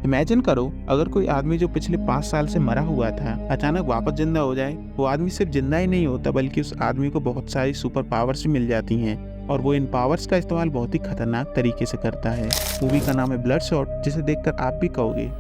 Imagine करो, अगर कोई आदमी जो पिछले 5 साल से मरा हुआ था अचानक वापस जिंदा हो जाए। वो आदमी सिर्फ जिंदा ही नहीं होता बल्कि उस आदमी को बहुत सारी सुपर पावर्स भी मिल जाती हैं और वो इन पावर्स का इस्तेमाल बहुत ही खतरनाक तरीके से करता है। मूवी का नाम है ब्लडशॉट, जिसे देखकर आप भी कहोगे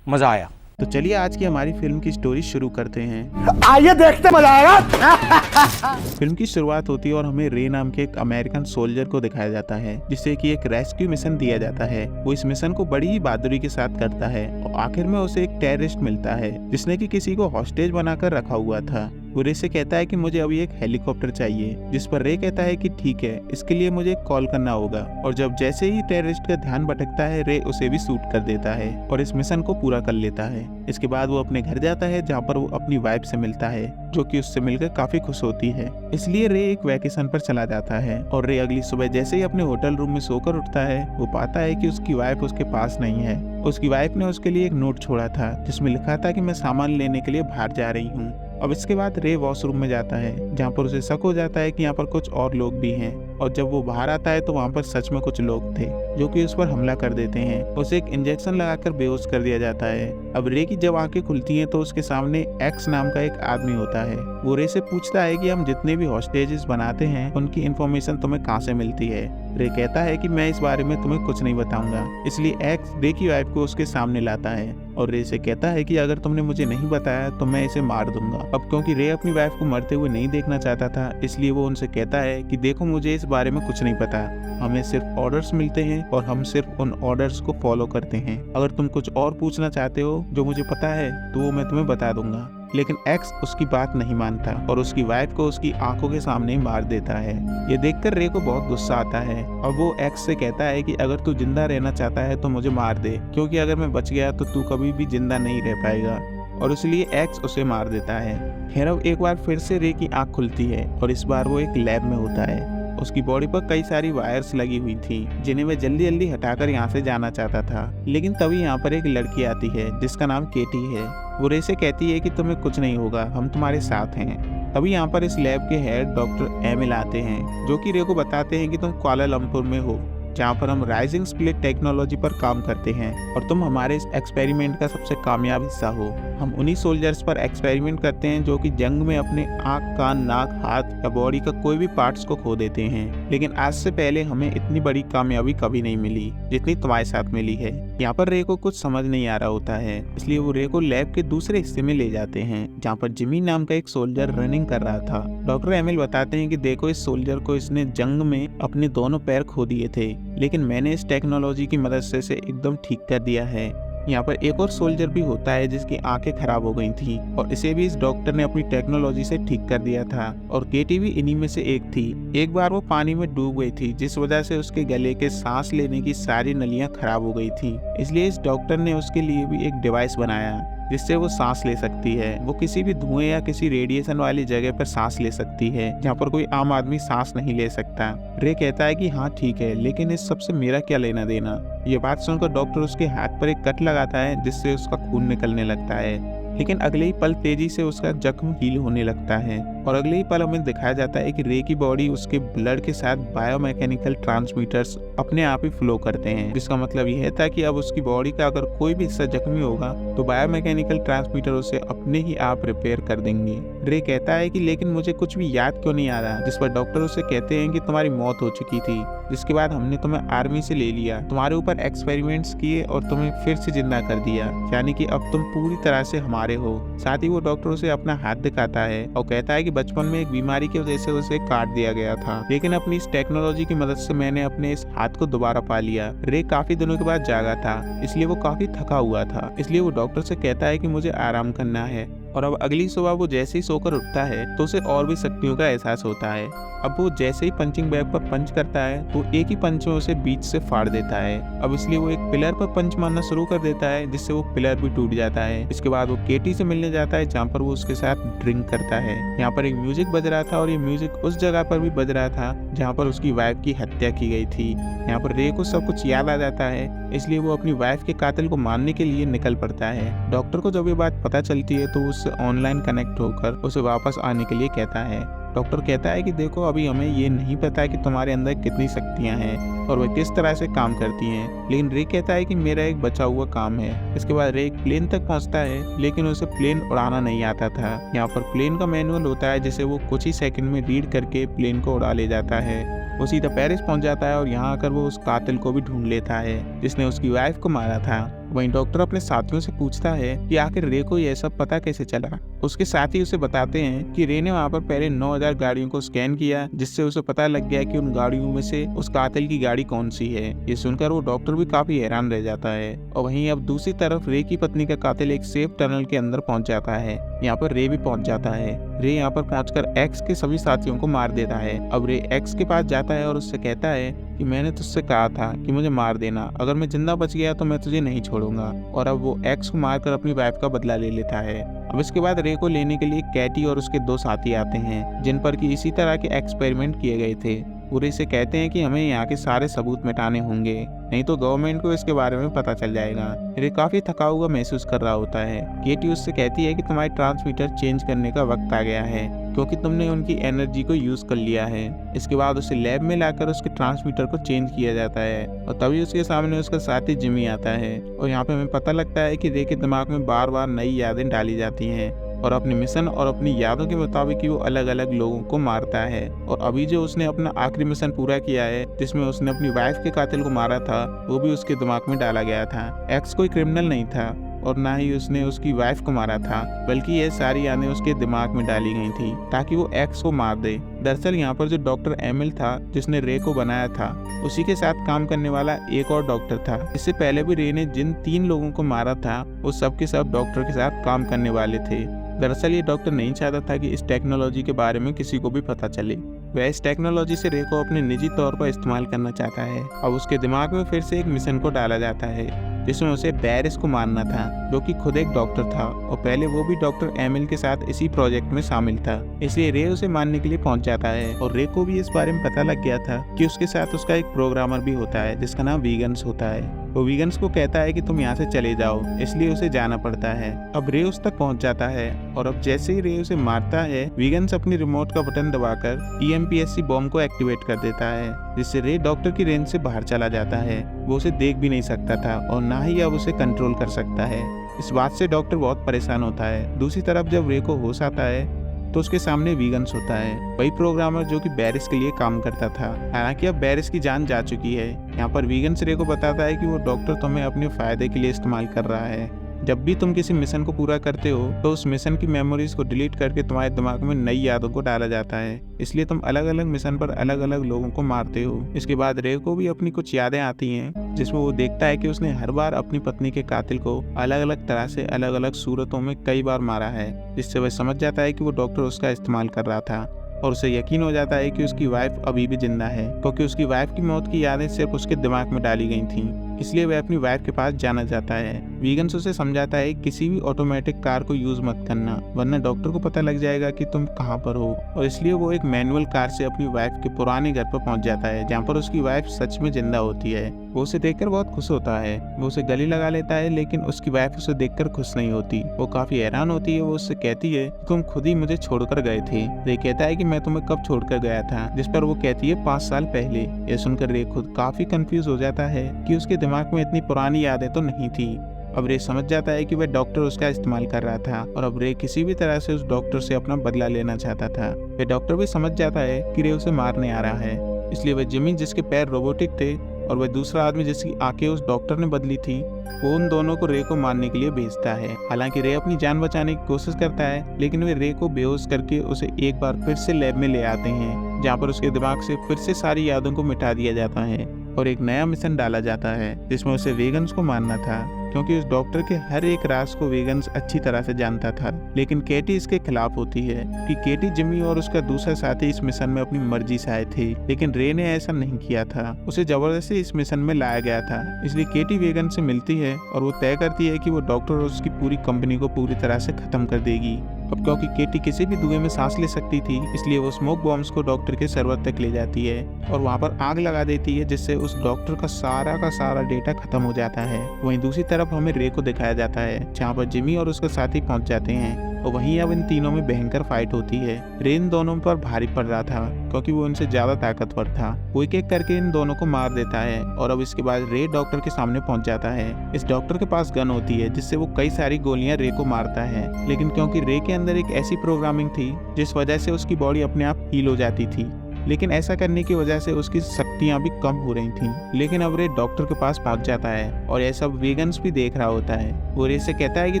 मजा आया। तो चलिए आज की हमारी फिल्म की स्टोरी शुरू करते हैं। आइए देखते, मजा आएगा। फिल्म की शुरुआत होती है और हमें रे नाम के एक अमेरिकन सोल्जर को दिखाया जाता है, जिसे कि एक रेस्क्यू मिशन दिया जाता है। वो इस मिशन को बड़ी ही बहादुरी के साथ करता है और आखिर में उसे एक टेररिस्ट मिलता है जिसने कि किसी को हॉस्टेज बनाकर रखा हुआ था। वो रे से कहता है कि मुझे अभी एक हेलीकॉप्टर चाहिए, जिस पर रे कहता है कि ठीक है, इसके लिए मुझे कॉल करना होगा। और जब जैसे ही टेररिस्ट का ध्यान भटकता है, रे उसे भी शूट कर देता है और इस मिशन को पूरा कर लेता है। इसके बाद वो अपने घर जाता है जहाँ पर वो अपनी वाइफ से मिलता है, जो कि उससे मिलकर काफी खुश होती है। इसलिए रे एक वैकेशन पर चला जाता है और रे अगली सुबह जैसे ही अपने होटल रूम में सोकर उठता है, वो पाता है कि उसकी वाइफ उसके पास नहीं है। उसकी वाइफ ने उसके लिए एक नोट छोड़ा था जिसमें लिखा था कि मैं सामान लेने के लिए बाहर जा रही हूँ। अब इसके बाद रे वॉशरूम में जाता है जहाँ पर उसे शक हो जाता है कि यहाँ पर कुछ और लोग भी हैं। और जब वो बाहर आता है तो वहाँ पर सच में कुछ लोग थे जो कि उस पर हमला कर देते हैं। उसे एक इंजेक्शन लगाकर बेहोश कर दिया जाता है। अब रे की जब आंखें खुलती हैं तो उसके सामने एक्स नाम का एक आदमी होता है। वो रे से पूछता है कि हम जितने भी हॉस्टेजेस बनाते हैं उनकी इन्फॉर्मेशन तुम्हें कहाँ से मिलती है। रे कहता है कि मैं इस बारे में तुम्हें कुछ नहीं बताऊंगा। इसलिए एक्स रे की वाइफ को उसके सामने लाता है और रे से कहता है कि अगर तुमने मुझे नहीं बताया तो मैं इसे मार दूंगा। अब क्योंकि रे अपनी वाइफ को मरते हुए नहीं देखना चाहता था, इसलिए वो उनसे कहता है कि देखो, मुझे इस बारे में कुछ नहीं पता, हमें सिर्फ ऑर्डर्स मिलते हैं और हम सिर्फ उन ऑर्डर्स को फॉलो करते हैं। अगर तुम कुछ और पूछना चाहते हो जो मुझे पता है तो वो मैं तुम्हें बता दूंगा। लेकिन एक्स उसकी बात नहीं मानता और उसकी वाइफ को उसकी आंखों के सामने ही मार देता है। ये देखकर रे को बहुत गुस्सा आता है और वो एक्स से कहता है कि अगर तू जिंदा रहना चाहता है तो मुझे मार दे, क्योंकि अगर मैं बच गया तो तू कभी भी जिंदा नहीं रह पाएगा। और इसलिए एक्स उसे मार देता है। खैर अब एक बार फिर से रे की आंख खुलती है और इस बार वो एक लैब में होता है। उसकी बॉडी पर कई सारी वायर्स लगी हुई थी जिन्हें वह जल्दी जल्दी हटाकर यहाँ से जाना चाहता था। लेकिन तभी यहाँ पर एक लड़की आती है जिसका नाम केटी है। वो रे से कहती है कि तुम्हें कुछ नहीं होगा, हम तुम्हारे साथ हैं। तभी यहाँ पर इस लैब के हेड डॉक्टर एमिल आते हैं, जो कि रे को बताते हैं कि तुम कुआलालंपुर में हो, जहाँ पर हम राइजिंग स्प्लिट टेक्नोलॉजी पर काम करते हैं और तुम हमारे इस एक्सपेरिमेंट का सबसे कामयाब हिस्सा हो। हम उन्हीं सोल्जर्स पर एक्सपेरिमेंट करते हैं जो कि जंग में अपने आँख, कान, नाक, हाथ या बॉडी का कोई भी पार्ट्स को खो देते हैं। लेकिन आज से पहले हमें इतनी बड़ी कामयाबी कभी नहीं मिली जितनी तुम्हारे साथ मिली है। यहाँ पर रे को कुछ समझ नहीं आ रहा होता है, इसलिए वो रे को लैब के दूसरे हिस्से में ले जाते हैं जहाँ पर जिमी नाम का एक सोल्जर रनिंग कर रहा था। डॉक्टर एमिल बताते हैं कि देखो, इस सोल्जर को इसने जंग में अपने दोनों पैर खो दिए थे, लेकिन मैंने इस टेक्नोलॉजी की मदद से इसे एकदम ठीक कर दिया है। यहाँ पर एक और सोल्जर भी होता है जिसकी आंखें खराब हो गई थी और इसे भी इस डॉक्टर ने अपनी टेक्नोलॉजी से ठीक कर दिया था। और केटी भी इन्हीं में से एक थी। एक बार वो पानी में डूब गई थी, जिस वजह से उसके गले के सांस लेने की सारी नलियां खराब हो गई थी। इसलिए इस डॉक्टर ने उसके लिए भी एक डिवाइस बनाया जिससे वो सांस ले सकती है। वो किसी भी धुएं या किसी रेडिएशन वाली जगह पर सांस ले सकती है जहाँ पर कोई आम आदमी सांस नहीं ले सकता। रे कहता है कि हाँ ठीक है, लेकिन इस सबसे मेरा क्या लेना देना। ये बात सुनकर डॉक्टर उसके हाथ पर एक कट लगाता है जिससे उसका खून निकलने लगता है। लेकिन अगले ही पल तेजी से उसका जख्म हील होने लगता है और अगले ही पल हमें दिखाया जाता है कि रे की बॉडी उसके ब्लड के साथ बायोमैकेनिकल ट्रांसमीटर्स अपने आप ही फ्लो करते हैं, जिसका मतलब यह था कि अब उसकी बॉडी का अगर कोई भी हिस्सा जख्मी होगा तो बायोमैकेनिकल ट्रांसमीटर उसे अपने ही आप रिपेयर कर देंगे। रे कहता है कि लेकिन मुझे कुछ भी याद क्यों नहीं आ रहा, जिस पर डॉक्टर उसे कहते हैं कि तुम्हारी मौत हो चुकी थी, जिसके बाद हमने तुम्हें आर्मी से ले लिया, तुम्हारे ऊपर एक्सपेरिमेंट्स किए और तुम्हें फिर से जिंदा कर दिया, यानी कि अब तुम पूरी तरह से हमारे हो। साथ ही वो डॉक्टर उसे अपना हाथ दिखाता है और कहता है कि बचपन में एक बीमारी की वजह से उसे काट दिया गया था, लेकिन अपनी इस टेक्नोलॉजी की मदद से मैंने अपने इस हाथ को दोबारा पा लिया। रे काफी दिनों के बाद जागा था, इसलिए वो काफी थका हुआ था। इसलिए वो डॉक्टर से कहता है कि मुझे आराम करना है। और अब अगली सुबह वो जैसे ही सोकर उठता है तो उसे और भी शक्तियों का एहसास होता है। अब वो जैसे ही पंचिंग बैग पर पंच करता है तो एक ही पंच में उसे बीच से फाड़ देता है। अब इसलिए वो एक पिलर पर पंच मारना शुरू कर देता है, जिससे वो पिलर भी टूट जाता है। इसके बाद वो केटी से मिलने जाता है जहाँ पर वो उसके साथ ड्रिंक करता है। यहाँ पर एक म्यूजिक बज रहा था और ये म्यूजिक उस जगह पर भी बज रहा था जहाँ पर उसकी वाइफ की हत्या की गई थी। यहाँ पर रे को सब कुछ याद आ जाता है, इसलिए वो अपनी वाइफ के कातिल को मारने के लिए निकल पड़ता है। डॉक्टर को जब ये बात पता चलती है तो वो उससे ऑनलाइन कनेक्ट होकर उसे वापस आने के लिए कहता है। डॉक्टर कहता है कि देखो अभी हमें ये नहीं पता कि तुम्हारे अंदर कितनी शक्तियां हैं और वह किस तरह से काम करती हैं, लेकिन रे कहता है कि मेरा एक बचा हुआ काम है। इसके बाद रे एक प्लेन तक पहुंचता है, लेकिन उसे प्लेन उड़ाना नहीं आता था। यहाँ पर प्लेन का मैनुअल होता है जिसे वो कुछ ही सेकंड में रीड करके प्लेन को उड़ा ले जाता है। वो सीधा पेरिस पहुंच जाता है और यहाँ आकर वो उस कातिल को भी ढूंढ लेता है जिसने उसकी वाइफ को मारा था। वहीं डॉक्टर अपने साथियों से पूछता है कि आखिर रे को यह सब पता कैसे चला। उसके साथी उसे बताते हैं कि रे ने वहाँ पर पहले 9000 गाड़ियों को स्कैन किया, जिससे उसे पता लग गया कि उन गाड़ियों में से उस कातिल की गाड़ी कौन सी है। ये सुनकर वो डॉक्टर भी काफी हैरान रह जाता है। और वहीं अब दूसरी तरफ रे की पत्नी का कातिल एक सेफ टनल के अंदर पहुंच जाता है। यहाँ पर रे भी पहुंच जाता है। रे यहाँ पर पहुंचकर एक्स के सभी साथियों को मार देता है। अब रे एक्स के पास जाता है और उससे कहता है कि मैंने तुझसे कहा था कि मुझे मार देना, अगर मैं जिंदा बच गया तो मैं तुझे नहीं छोड़ूंगा। और अब वो एक्स को मारकर अपनी वाइफ का बदला ले लेता है। अब इसके बाद रे को लेने के लिए कैटी और उसके 2 साथी आते हैं जिन पर कि इसी तरह के एक्सपेरिमेंट किए गए थे। वो रे से कहते हैं कि हमें यहाँ के सारे सबूत मिटाने होंगे, नहीं तो गवर्नमेंट को इसके बारे में पता चल जाएगा। रे काफी थका हुआ महसूस कर रहा होता है। केटी उससे कहती है कि तुम्हारी ट्रांसमीटर चेंज करने का वक्त आ गया है क्योंकि तुमने उनकी एनर्जी को यूज कर लिया है। इसके बाद उसे लैब में लाकर उसके ट्रांसमीटर को चेंज किया जाता है और तभी उसके सामने उसका साथी जिमी आता है। और यहाँ पे हमें पता लगता है कि रे के दिमाग में बार बार नई यादें डाली जाती हैं और अपने मिशन और अपनी यादों के मुताबिक ही वो अलग अलग लोगों को मारता है। और अभी जो उसने अपना आखिरी मिशन पूरा किया है जिसमें उसने अपनी वाइफ के कातिल को मारा था, वो भी उसके दिमाग में डाला गया था। एक्स कोई क्रिमिनल नहीं था और ना ही उसने उसकी वाइफ को मारा था, बल्कि ये सारी यादें उसके दिमाग में डाली गई थी ताकि वो एक्स को मार दे। दरअसल यहाँ पर जो डॉक्टर एमिल था जिसने रे को बनाया था, उसी के साथ काम करने वाला एक और डॉक्टर था। इससे पहले भी रे ने जिन 3 लोगों को मारा था वो सब के सब डॉक्टर के साथ काम करने वाले थे। दरअसल ये डॉक्टर नहीं चाहता था कि इस टेक्नोलॉजी के बारे में किसी को भी पता चले। वह इस टेक्नोलॉजी से रे को अपने निजी तौर पर इस्तेमाल करना चाहता है। अब उसके दिमाग में फिर से एक मिशन को डाला जाता है जिसमें उसे बैरिस को मारना था, जो कि खुद एक डॉक्टर था और पहले वो भी डॉक्टर एमिल के साथ इसी प्रोजेक्ट में शामिल था। इसलिए रे उसे मारने के लिए पहुंच जाता है और रे को भी इस बारे में पता लग गया था कि उसके साथ उसका एक प्रोग्रामर भी होता है जिसका नाम वीगन्स होता है। वो वीगन्स को कहता है कि तुम यहाँ से चले जाओ, इसलिए उसे जाना पड़ता है। अब रे उस तक पहुंच जाता है और अब जैसे ही रे उसे मारता है, वीगन्स अपनी रिमोट का बटन दबाकर EMPSC बॉम्ब को एक्टिवेट कर देता है, जिससे रे डॉक्टर की रेंज से बाहर चला जाता है। वो उसे देख भी नहीं सकता था और ना ही अब उसे कंट्रोल कर सकता है। इस बात से डॉक्टर बहुत परेशान होता है। दूसरी तरफ जब रे को होश आता है तो उसके सामने वीगन्स होता है, वही प्रोग्रामर जो कि बैरिस के लिए काम करता था। हालांकि अब बैरिस की जान जा चुकी है। यहाँ पर वीगन्स रे को बताता है कि वो डॉक्टर तुम्हें अपने फायदे के लिए इस्तेमाल कर रहा है। जब भी तुम किसी मिशन को पूरा करते हो तो उस मिशन की मेमोरीज को डिलीट करके तुम्हारे दिमाग में नई यादों को डाला जाता है, इसलिए तुम अलग अलग मिशन पर अलग अलग लोगों को मारते हो। इसके बाद रे को भी अपनी कुछ यादें आती हैं जिसमें वो देखता है कि उसने हर बार अपनी पत्नी के कातिल को अलग अलग तरह से अलग अलग सूरतों में कई बार मारा है, जिससे वह समझ जाता है कि वो डॉक्टर उसका इस्तेमाल कर रहा था और उसे यकीन हो जाता है कि उसकी वाइफ अभी भी जिंदा है, क्योंकि उसकी वाइफ की मौत की यादें सिर्फ उसके दिमाग में डाली गई थीं। इसलिए वह अपनी वाइफ के पास जाना चाहता है। वीगन्स उसे समझाता है किसी भी ऑटोमेटिक कार को यूज मत करना, वरना डॉक्टर को पता लग जाएगा कि तुम कहाँ पर हो। और इसलिए वो एक मैनुअल कार से अपनी वाइफ के पुराने घर पर पहुंच जाता है, जहाँ पर उसकी वाइफ सच में जिंदा होती है। वो उसे देखकर बहुत खुश होता है। वो उसे गले लगा लेता है, लेकिन उसकी वाइफ उसे देखकर खुश नहीं होती। वो काफी हैरान होती है। वो उससे कहती है तुम खुद ही मुझे छोड़कर गए थे। रे कहता है कि मैं तुम्हें कब छोड़कर गया था, जिस पर वो कहती है 5 साल पहले। यह सुनकर रे खुद काफी कंफ्यूज हो जाता है कि उसके दिमाग में इतनी पुरानी यादें तो नहीं थी। अब रे समझ जाता है कि वह डॉक्टर उसका इस्तेमाल कर रहा था और अब रे किसी भी तरह से उस डॉक्टर से अपना बदला लेना चाहता था। वह डॉक्टर भी समझ जाता है कि रे उसे मारने आ रहा है, इसलिए वह जिमी जिसके पैर रोबोटिक थे और वह दूसरा आदमी जिसकी आंखें उस डॉक्टर ने बदली थी, वो उन दोनों को रे को मारने के लिए भेजता है। हालांकि रे अपनी जान बचाने की कोशिश करता है, लेकिन वे रे को बेहोश करके उसे एक बार फिर से लैब में ले आते हैं, जहाँ पर उसके दिमाग से फिर से सारी यादों को मिटा दिया जाता है और एक नया मिशन डाला जाता है जिसमें उसे वीगन्स को मारना था, क्योंकि उस डॉक्टर के हर एक राज को वीगन्स अच्छी तरह से जानता था। लेकिन केटी इसके खिलाफ होती है कि केटी, जिमी और उसका दूसरा साथी इस मिशन में अपनी मर्जी से आए थे, लेकिन रे ने ऐसा नहीं किया था। उसे जबरदस्ती इस मिशन में लाया गया था। इसलिए केटी वीगन से मिलती है और वो तय करती है कि वो डॉक्टर और उसकी पूरी कंपनी को पूरी तरह से खत्म कर देगी। अब क्योंकि केटी किसी भी धुएं में सांस ले सकती थी, इसलिए वो स्मोक बॉम्ब्स को डॉक्टर के सर्वर तक ले जाती है और वहाँ पर आग लगा देती है, जिससे उस डॉक्टर का सारा डेटा खत्म हो जाता है। वहीं दूसरी तरफ हमें रे को दिखाया जाता है, जहाँ पर जिमी और उसका साथी पहुंच जाते हैं और वहीं अब इन तीनों में भयंकर फाइट होती है। रे इन दोनों पर भारी पड़ रहा था क्योंकि वो इनसे ज्यादा ताकतवर था। वो एक एक करके इन दोनों को मार देता है और अब इसके बाद रे डॉक्टर के सामने पहुंच जाता है। इस डॉक्टर के पास गन होती है जिससे वो कई सारी गोलियां रे को मारता है, लेकिन क्योंकि रे के अंदर एक ऐसी प्रोग्रामिंग थी जिस वजह से उसकी बॉडी अपने आप हील हो जाती थी, लेकिन ऐसा करने की वजह से उसकी शक्तियां भी कम हो रही थीं। लेकिन अब रे डॉक्टर के पास पहुंच जाता है और ये सब वीगन्स भी देख रहा होता है। वो रे से कहता है कि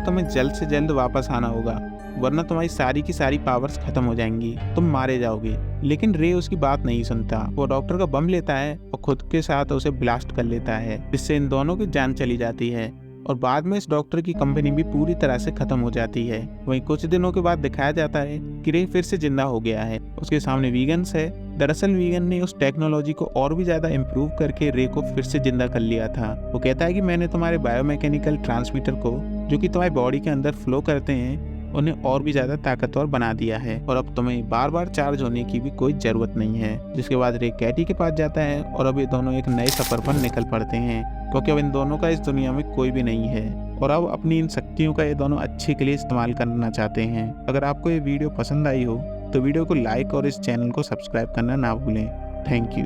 तुम्हें जल्द से जल्द वापस आना होगा, वरना तुम्हारी सारी की सारी पावर्स खत्म हो जाएंगी, तुम मारे जाओगे। लेकिन रे उसकी बात नहीं सुनता। वो डॉक्टर का बम लेता है और खुद के साथ उसे ब्लास्ट कर लेता है, जिससे इन दोनों की जान चली जाती है और बाद में इस डॉक्टर की कंपनी भी पूरी तरह से खत्म हो जाती है। वहीं कुछ दिनों के बाद दिखाया जाता है कि रे फिर से जिंदा हो गया है। उसके सामने वीगन्स है। दरअसल वीगन ने उस टेक्नोलॉजी को और भी ज्यादा इम्प्रूव करके रे को फिर से जिंदा कर लिया था। वो कहता है कि मैंने तुम्हारे बायोमैकेनिकल ट्रांसमीटर को, जो कि तुम्हारी बॉडी के अंदर फ्लो करते हैं, उन्हें और भी ज्यादा ताकतवर बना दिया है और अब तुम्हें बार बार चार्ज होने की भी कोई जरूरत नहीं है। जिसके बाद रे कैटी के पास जाता है और अब ये दोनों एक नए सफर पर निकल पड़ते हैं, क्योंकि अब इन दोनों का इस दुनिया में कोई भी नहीं है और अब अपनी इन शक्तियों का ये दोनों अच्छे के लिए इस्तेमाल करना चाहते हैं। अगर आपको ये वीडियो पसंद आई हो तो वीडियो को लाइक और इस चैनल को सब्सक्राइब करना ना भूलें। Thank you.